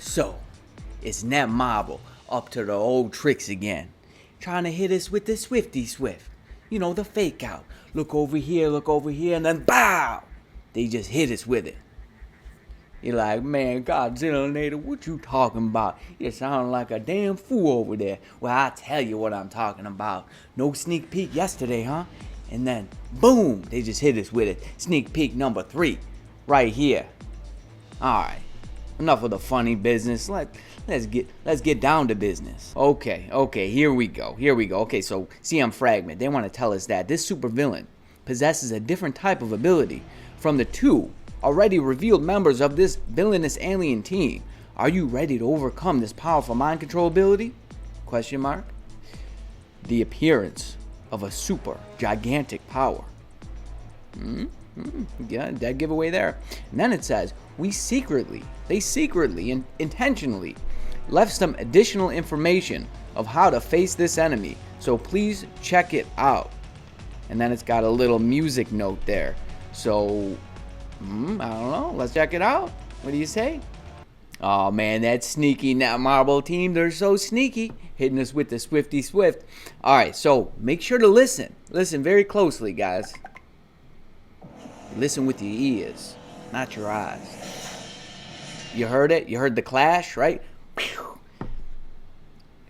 So, it's Net Marble up to the old tricks again. Trying to hit us with the Swifty Swift. You know, the fake out. Look over here, and then BOW! They just hit us with it. You're like, man, Godzillanator, what you talking about? You sound like a damn fool over there. Well, I'll tell you what I'm talking about. No sneak peek yesterday, huh? And then, boom, they just hit us with it. Sneak peek number 3, right here. Alright, enough of the funny business. Let's get down to business. Okay, here we go. Okay, so CM Fragment, they want to tell us that this supervillain possesses a different type of ability from the 2 already revealed members of this villainous alien team. Are you ready to overcome this powerful mind control ability? Question mark. The appearance of a super gigantic power. Yeah, dead giveaway there. And then it says, they secretly and intentionally left some additional information of how to face this enemy, so please check it out. And then it's got a little music note there. So, I don't know, let's check it out. What do you say? Oh man, that sneaky Net Marble team, they're so sneaky, hitting us with the Swifty Swift. Alright, so make sure to listen very closely, guys. Listen with your ears, not your eyes. You heard it? You heard the clash, right?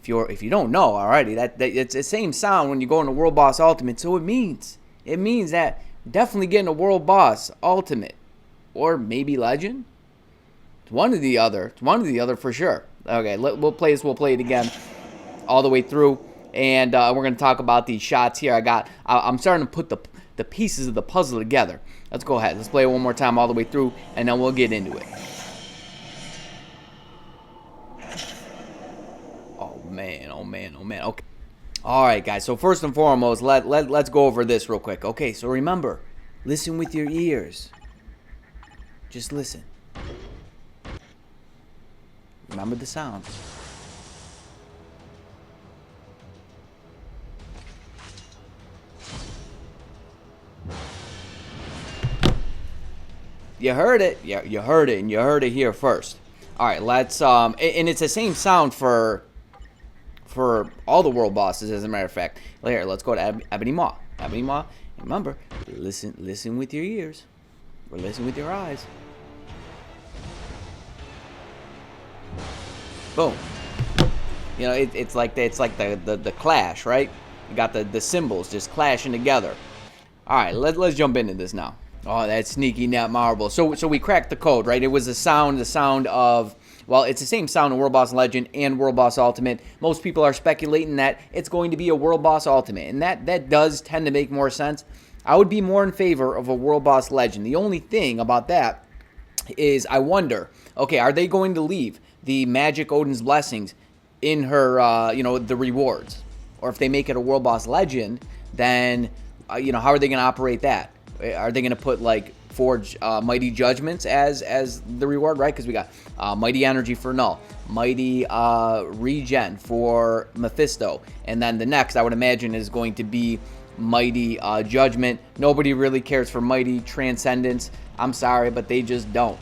If you don't know already, that it's the same sound when you go into World Boss Ultimate. So it means that definitely getting a World Boss Ultimate, or maybe Legend. It's one or the other. For sure. Okay, we'll play it again, all the way through, and we're gonna talk about these shots here. I'm starting to put the pieces of the puzzle together. Let's go ahead. Let's play it one more time all the way through, and then we'll get into it. Oh man. Okay. All right, guys. So first and foremost, let's go over this real quick. Okay. So remember, listen with your ears. Just listen. Remember the sounds. You heard it. Yeah, you heard it, and you heard it here first. All right, let's and it's the same sound for all the world bosses, as a matter of fact. Here, let's go to Ebony Maw. Ebony Maw. Remember, listen with your ears, or listen with your eyes. Boom. You know, it's like the clash, right? You got the cymbals just clashing together. All right, let's jump into this now. Oh, that sneaky Net Marble. So we cracked the code, right? It was the sound of, well, it's the same sound in World Boss Legend and World Boss Ultimate. Most people are speculating that it's going to be a World Boss Ultimate, and that does tend to make more sense. I would be more in favor of a World Boss Legend. The only thing about that is I wonder, okay, are they going to leave the Magic Odin's Blessings in her, the rewards? Or if they make it a World Boss Legend, then, how are they going to operate that? Are they going to put, like, Forge Mighty Judgments as the reward, right? Because we got Mighty Energy for Null, Mighty Regen for Mephisto, and then the next, I would imagine, is going to be Mighty Judgment. Nobody really cares for Mighty Transcendence. I'm sorry, but they just don't.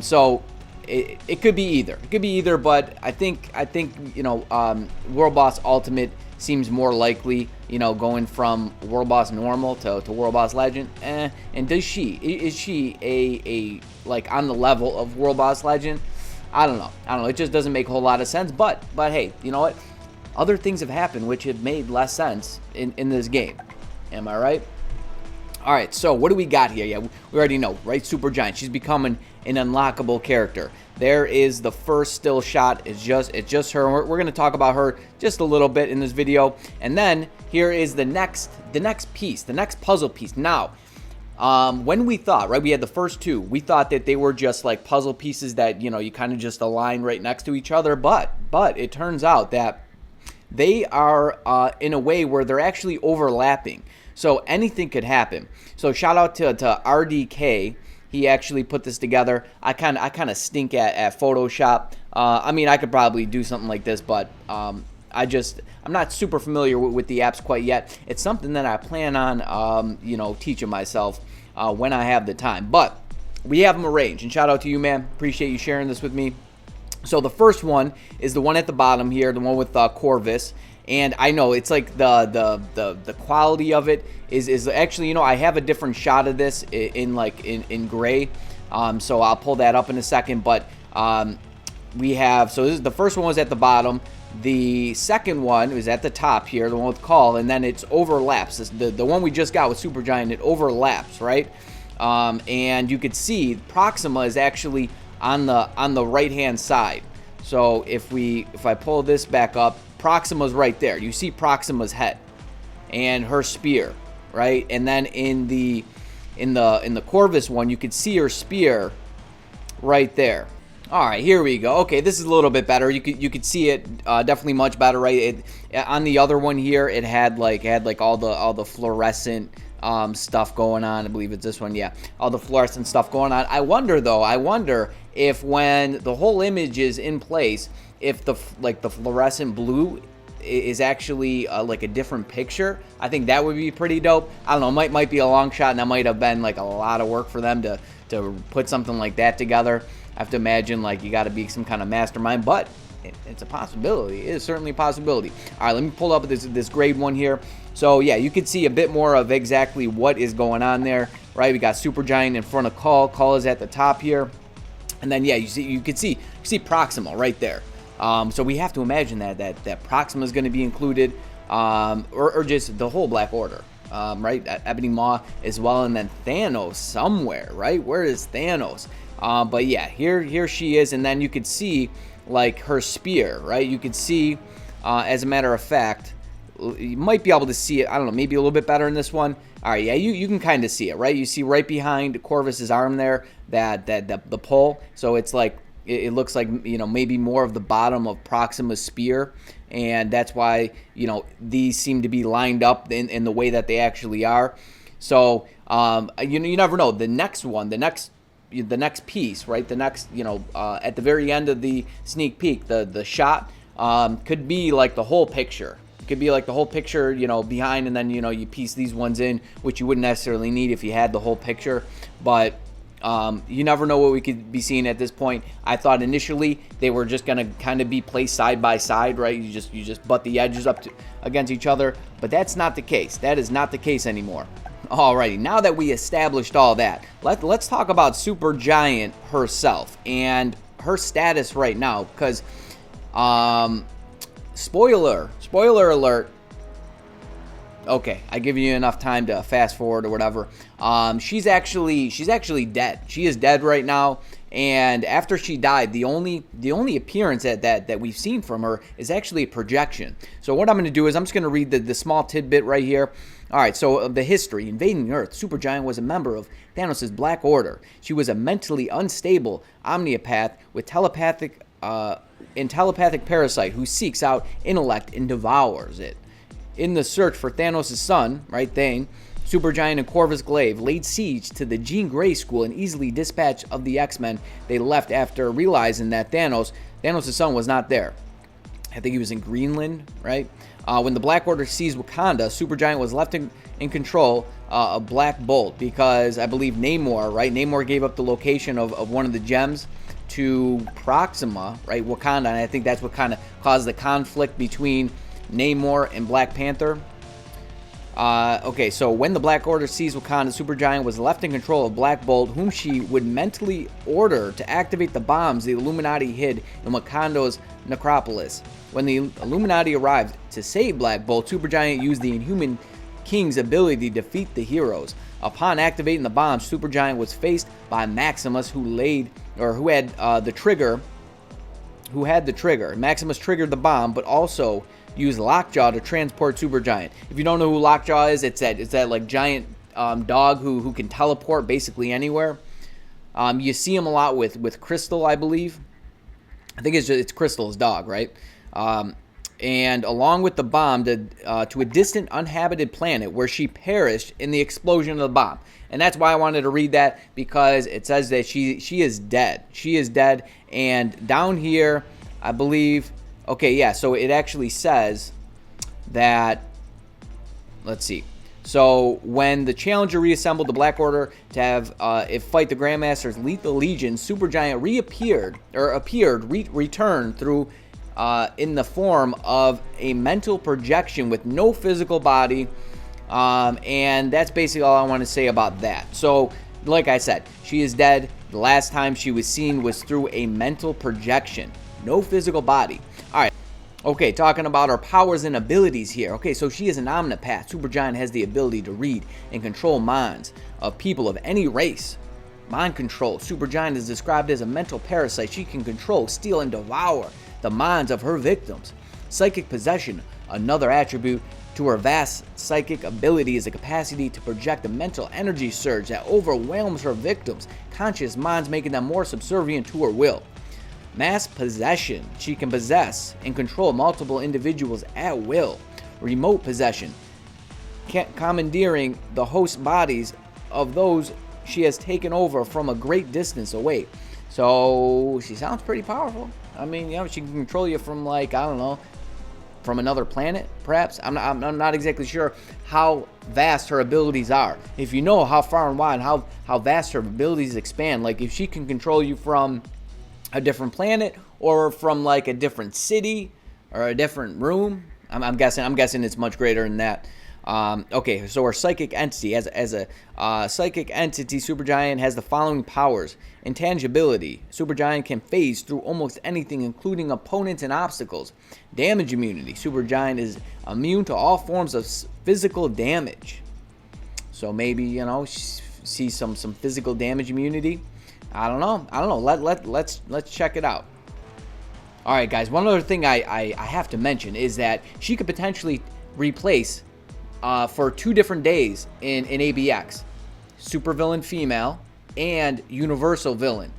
So it could be either. It could be either, but I think World Boss Ultimate seems more likely, going from World Boss Normal to World Boss Legend. And is she a like on the level of World Boss Legend? I don't know. It just doesn't make a whole lot of sense. But hey, you know what? Other things have happened which have made less sense in this game. Am I right? All right, so what do we got here? Yeah, we already know, right? Supergiant. She's becoming an unlockable character. There is the first still shot. It's just her. We're going to talk about her just a little bit in this video. And then here is the next piece, the next puzzle piece. Now, when we thought, right, we had the first 2. We thought that they were just like puzzle pieces that, you kind of just align right next to each other. But it turns out that they are in a way where they're actually overlapping. So anything could happen. So shout out to RDK. He actually put this together. I kind of stink at Photoshop. I mean, I could probably do something like this, but I'm not super familiar with the apps quite yet. It's something that I plan on, teaching myself when I have the time. But we have them arranged. And shout out to you, man. Appreciate you sharing this with me. So the first one is the one at the bottom here, the one with Corvus. And I know it's like the quality of it is actually, you know, I have a different shot of this in gray. So I'll pull that up in a second. But we have, so this is, the first one was at the bottom. The second one is at the top here, the one with call, and then it's overlaps. The one we just got with Supergiant, it overlaps, right? And you could see Proxima is actually on the right hand side. So if I pull this back up, Proxima's right there. You see Proxima's head and her spear, right? And then in the Corvus one, you could see her spear right there. All right, here we go. Okay, this is a little bit better. You could see it definitely much better, right? On the other one here, it had like all the fluorescent stuff going on. I believe it's this one, yeah. All the fluorescent stuff going on. I wonder if when the whole image is in place, if the fluorescent blue is actually like a different picture. I think that would be pretty dope. I don't know, might be a long shot, and that might have been like a lot of work for them to put something like that together. I have to imagine like you got to be some kind of mastermind, but it's a possibility. It is certainly a possibility. All right, let me pull up this grade one here. So yeah, you could see a bit more of exactly what is going on there, right? We got Supergiant in front of Call. Call is at the top here, and then yeah, you could see Proxima right there. So we have to imagine that Proxima is going to be included, or just the whole Black Order, right? Ebony Maw as well, and then Thanos somewhere, right? Where is Thanos? But yeah, here she is, and then you could see like her spear, right? You could see, as a matter of fact, you might be able to see it. I don't know, maybe a little bit better in this one. All right, yeah, you can kind of see it, right? You see right behind Corvus's arm there the pole. So it's like it looks like, you know, maybe more of the bottom of Proxima's spear, and that's why, you know, these seem to be lined up in the way that they actually are. So you never know. The next one, the next piece, right? The next, you know, at the very end of the sneak peek, the shot could be like the whole picture. It could be like the whole picture, you know, behind, and then, you know, you piece these ones in, which you wouldn't necessarily need if you had the whole picture. But you never know what we could be seeing at this point. I thought initially they were just gonna kind of be placed side by side, right? You just butt the edges up against each other, but that's not the case. That is not the case anymore. Alrighty, now that we established all that, let's talk about Supergiant herself and her status right now, because spoiler alert. Okay, I give you enough time to fast forward or whatever. She's actually dead. She is dead right now. And after she died, the only appearance that we've seen from her is actually a projection. So what I'm going to do is I'm just going to read the small tidbit right here. All right, so the history. Invading Earth, Supergiant was a member of Thanos' Black Order. She was a mentally unstable omniopath with telepathic parasite who seeks out intellect and devours it. In the search for Thanos' son, right, Thane, Supergiant and Corvus Glaive laid siege to the Jean Grey School and easily dispatched of the X-Men. They left after realizing that Thanos' son was not there. I think he was in Greenland, right? When the Black Order seized Wakanda, Supergiant was left in control of Black Bolt because I believe Namor, right? Namor gave up the location of one of the gems to Proxima, right? Wakanda, and I think that's what kind of caused the conflict between Namor and Black Panther. Okay, so when the Black Order seized Wakanda, Supergiant was left in control of Black Bolt, whom she would mentally order to activate the bombs the Illuminati hid in Wakanda's necropolis. When the Illuminati arrived to save Black Bolt, Supergiant used the Inhuman King's ability to defeat the heroes. Upon activating the bombs, Supergiant was faced by Maximus, who had the trigger. Maximus triggered the bomb, but also used Lockjaw to transport Supergiant. If you don't know who Lockjaw is, it's that like giant dog who can teleport basically anywhere. You see him a lot with Crystal, I believe. I think it's Crystal's dog, right? And along with the bomb to a distant uninhabited planet where she perished in the explosion of the bomb. And that's why I wanted to read that, because it says that she is dead. She is dead. And down here, I believe, okay, yeah, so it actually says that, let's see. So when the Challenger reassembled the Black Order to have it fight the Grandmaster's Lethal Legion, Supergiant returned through in the form of a mental projection with no physical body. And that's basically all I want to say about that. So, like I said, she is dead. The last time she was seen was through a mental projection. No physical body. All right. Okay, talking about her powers and abilities here. Okay, so she is an omnipath. Supergiant has the ability to read and control minds of people of any race. Mind control. Supergiant is described as a mental parasite. She can control, steal, and devour the minds of her victims. Psychic possession. Another attribute to her vast psychic ability is the capacity to project a mental energy surge that overwhelms her victims' conscious minds, making them more subservient to her will. Mass possession. She can possess and control multiple individuals at will. Remote possession. Commandeering the host bodies of those she has taken over from a great distance away. So she sounds pretty powerful. I mean, she can control you from, like, I don't know, from another planet, perhaps. I'm not exactly sure how vast her abilities are. If you know how far and wide, how vast her abilities expand, like if she can control you from a different planet or from like a different city or a different room, I'm guessing it's much greater than that. Okay, so our psychic entity, as a psychic entity, Supergiant has the following powers. Intangibility. Supergiant can phase through almost anything, including opponents and obstacles. Damage immunity. Supergiant is immune to all forms of physical damage. So maybe, see some physical damage immunity. I don't know. Let's check it out. All right, guys. One other thing I have to mention is that she could potentially replace for 2 different days in ABX, supervillain female and universal villain,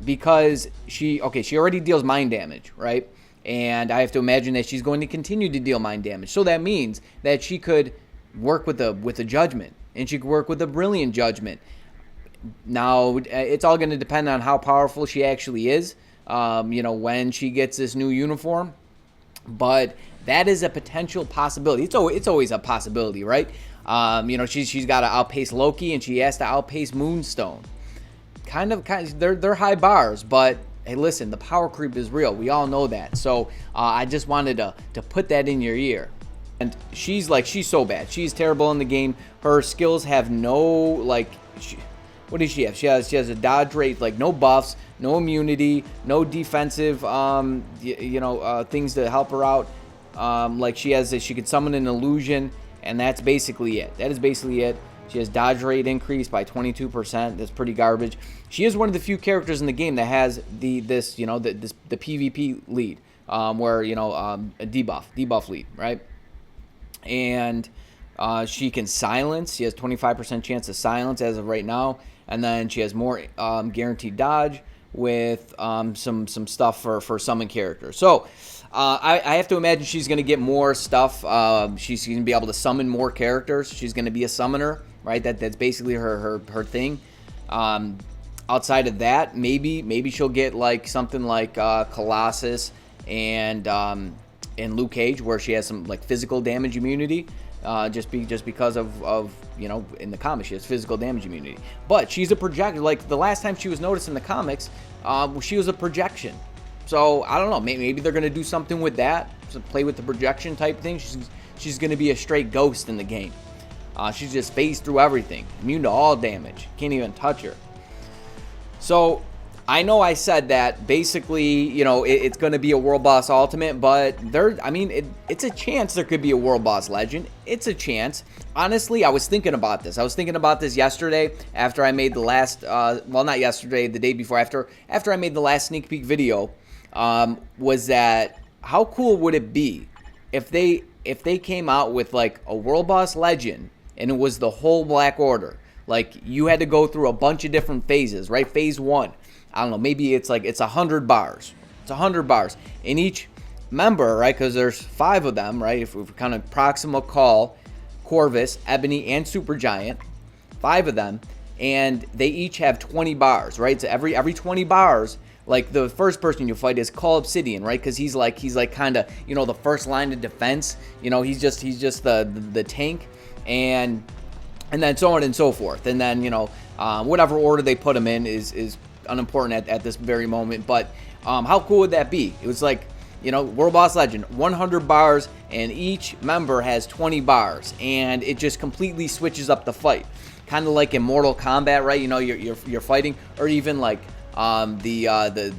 because she already deals mind damage, right? And I have to imagine that she's going to continue to deal mind damage. So that means that she could work with the judgment, and she could work with the brilliant judgment. Now, it's all going to depend on how powerful she actually is, when she gets this new uniform. But that is a potential possibility. It's always a possibility, right? She's got to outpace Loki, and she has to outpace Moonstone. Kind of, they're high bars, but hey, listen, the power creep is real. We all know that. So I just wanted to put that in your ear. And she's so bad. She's terrible in the game. Her skills have no, what does she have? She has a dodge rate, no buffs, no immunity, no defensive, things to help her out. She could summon an illusion, and that's basically it. That is basically it. She has dodge rate increased by 22%. That's pretty garbage. She is one of the few characters in the game that has the PvP lead, where a debuff lead, right? And she can silence. She has 25% chance to silence as of right now, and then she has more guaranteed dodge with some stuff for summon characters. So I have to imagine she's going to get more stuff. She's going to be able to summon more characters. She's going to be a summoner, right? That's basically her thing. Outside of that, maybe she'll get something like Colossus and Luke Cage, where she has some physical damage immunity. Just because of in the comics she has physical damage immunity, but she's a projector. The last time she was noticed in the comics, she was a projection. So I don't know, maybe they're gonna do something with that, so play with the projection type thing. She's gonna be a straight ghost in the game. She's just phased through everything, immune to all damage, can't even touch her. So I know I said that basically, it's going to be a World Boss Ultimate, but it's a chance there could be a World Boss Legend. It's a chance. Honestly, I was thinking about this. I was thinking about this yesterday after I made the last, not yesterday, the day before, after I made the last sneak peek video, was that how cool would it be if they came out with a World Boss Legend and it was the whole Black Order? You had to go through a bunch of different phases, right? Phase 1. I don't know, maybe it's 100 bars. It's 100 bars. And each member, right, because there's 5 of them, right? If we kind of Proxima, Call, Corvus, Ebony, and Supergiant, 5 of them, and they each have 20 bars, right? So every 20 bars, the first person you fight is Call Obsidian, right? Because he's kind of, the first line of defense. He's just the tank. and then so on and so forth. And then, whatever order they put them in is unimportant at this very moment. But how cool would that be? It was like, World Boss Legend, 100 bars, and each member has 20 bars, and it just completely switches up the fight. Kind of like in Mortal Kombat, right? You're fighting, or even like the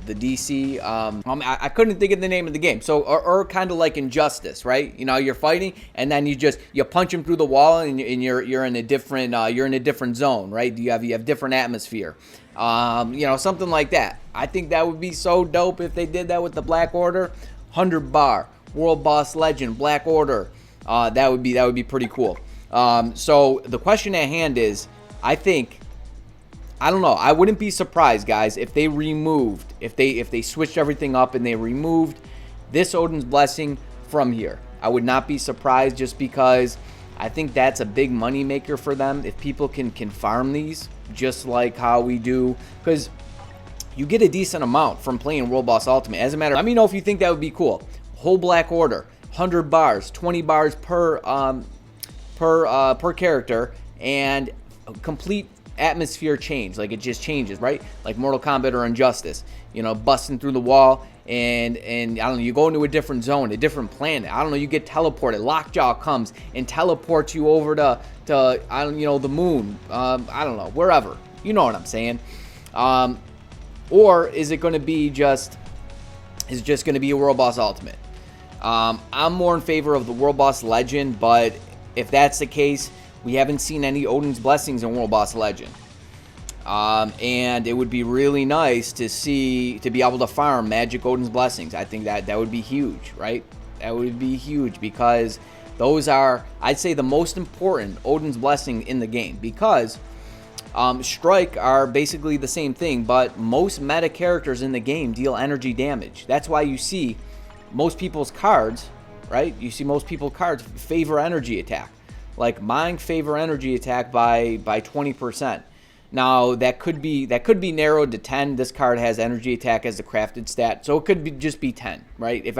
DC. I couldn't think of the name of the game. So, or kind of like Injustice, right? You're fighting, and then you punch him through the wall, and you're in a different zone, right? You have different atmosphere. Something like that. I think that would be so dope if they did that with the Black Order. 100 bar World Boss Legend Black Order. That would be pretty cool. So the question at hand is, I don't know. I wouldn't be surprised, guys, if they switched everything up and they removed this Odin's Blessing from here. I would not be surprised, just because I think that's a big money maker for them. If people can farm these, just like how we do, because you get a decent amount from playing World Boss Ultimate. As a matter, let me know if you think that would be cool. Whole Black Order, 100 bars, 20 bars per character, and a complete atmosphere change. Like, it just changes, right? Like Mortal Kombat or Injustice, busting through the wall, and I don't know, you go into a different zone, a different planet. I don't know, you get teleported. Lockjaw comes and teleports you over to I don't the moon. I don't know, wherever. You know what I'm saying? Or is it going to be just going to be a World Boss Ultimate? I'm more in favor of the World Boss Legend, but if that's the case, we haven't seen any Odin's Blessings in World Boss Legend. And it would be really nice to be able to farm Magic Odin's Blessings. I think that would be huge, right? That would be huge, because those are, I'd say, the most important Odin's Blessing in the game, because Strike are basically the same thing, but most meta characters in the game deal energy damage. That's why you see most people's cards, right? You see most people's cards favor energy attack. Like mine favor energy attack by 20%. Now that could be narrowed to 10. This card has energy attack as the crafted stat, so it could just be 10, right? If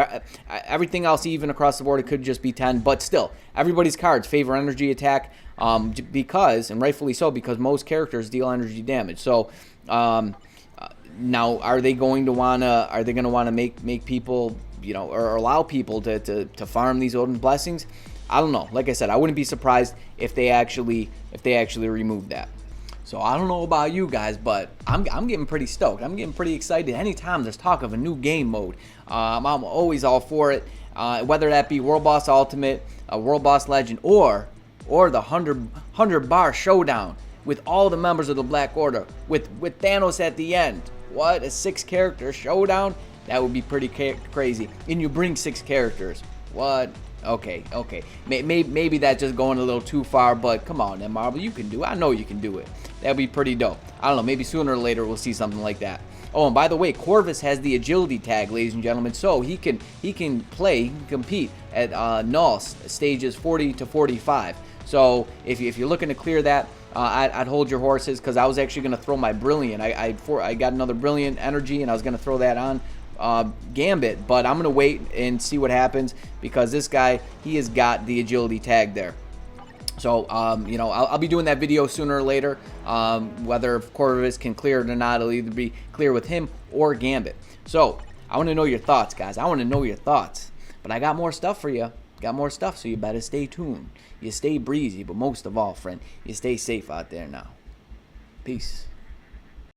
everything else even across the board, it could just be 10. But still, everybody's cards favor energy attack, because, and rightfully so, because most characters deal energy damage. So now, are they going to wanna make people, or allow people to farm these Odin's Blessings? I don't know. Like I said, I wouldn't be surprised if they actually remove that. So I don't know about you guys, but I'm getting pretty stoked. I'm getting pretty excited. Anytime there's talk of a new game mode, I'm always all for it. Whether that be World Boss Ultimate, World Boss Legend, or the 100 bar showdown with all the members of the Black Order, with Thanos at the end. What, a 6-character showdown? That would be pretty crazy. And you bring 6 characters. What? Okay. Maybe that's just going a little too far, but come on, then Marvel, you can do it. I know you can do it. That'd be pretty dope. I don't know, maybe sooner or later we'll see something like that. Oh, and by the way, Corvus has the agility tag, ladies and gentlemen, so he can compete at null stages 40 to 45. So if you're looking to clear that, I'd hold your horses, because I was actually going to throw my Brilliant. I got another Brilliant energy, and I was going to throw that on Gambit, but I'm going to wait and see what happens, because this guy, he has got the agility tag there. So, I'll be doing that video sooner or later. Whether Corvus can clear it or not, it'll either be clear with him or Gambit. So, I want to know your thoughts, guys. I want to know your thoughts. But I got more stuff for you. Got more stuff, so you better stay tuned. You stay breezy, but most of all, friend, you stay safe out there now. Peace.